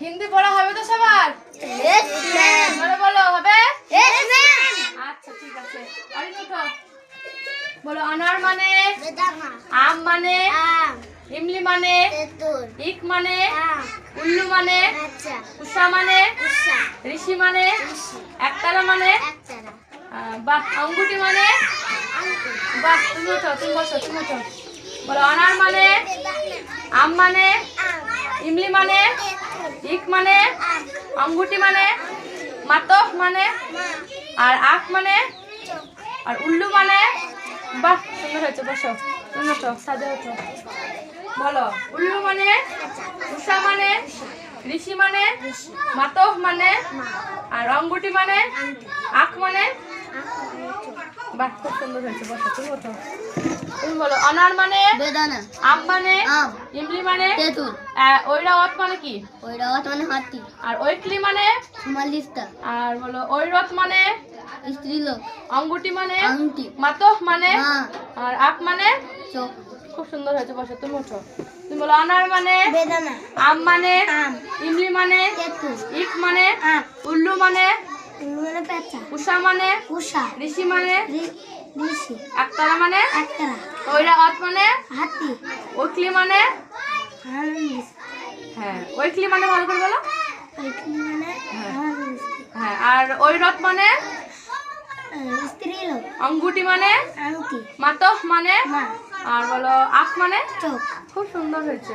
হিন্দি পড়া হবে তো সবার? বলো বলো হবে? আচ্ছা ঠিক আছে। অরিন উঠো। বলো অনার মানে? আম মানে? ইমলি মানে? ইক মানে? উল্লু মানে? উষা মানে? ঋষি মানে? একতারা মানে? বাহ। অঙ্গুটি মানে? বাহ। তুমি উঠো, তুমি বসো, তুমি উঠো। বলো অনার মানে? আম মানে? ইমলি মানে? ইক মানে? অঙ্গুটি মানে? মাতফ মানে? আর আখ মানে? আর উল্লু মানে? বাহ সুন্দর হয়েছে। বসো, তুমি ওঠো, সাজে ওঠো। বলো উল্লু মানে? উষা মানে? ঋষি মানে? মাতফ মানে? আর অঙ্গুটি মানে? আখ মানে? বাহ খুব সুন্দর হয়েছে। বসো, তুমি ওঠো। তুমি বলো অনার মানে? বেদানা। আম মানে? আম। ইমলি মানে? তেঁতুল। ঐরাওয়াত মানে কি? ঐরাওয়াত মানে হাতি। আর ঐক্লি মানে? মালিস্তা। আর বলো ঐরত মানে? স্ত্রীলোক। অঙ্গুটি মানে? আংটি। মাতফ মানে? মা। আর আখ মানে? চোখ। খুব সুন্দর হয়েছে। বসো, তুমি ওঠো। তুমি বলো অনার মানে? বেদানা। আম মানে? আম। ইমলি মানে? তেঁতুল। ইক মানে? আখ। উল্লু মানে? উল্লু মানে পেঁচা। উষা মানে? উষা। ঋষি মানে? ঋষি। একতারা মানে? একতারা। ঐরাওয়াত মানে? হাতি। ঐক্লি মানে? মালিস্তা। হ্যাঁ ঐক্লি মানে ভালো করে বলো। ঐক্লি মানে হ্যাঁ আর ঐরত মানে? স্ত্রীলোক। অঙ্গুটি মানে? আংটি। মাতফ মানে? মা। আর বলো আখ মানে? চোখ। খুব সুন্দর হয়েছে।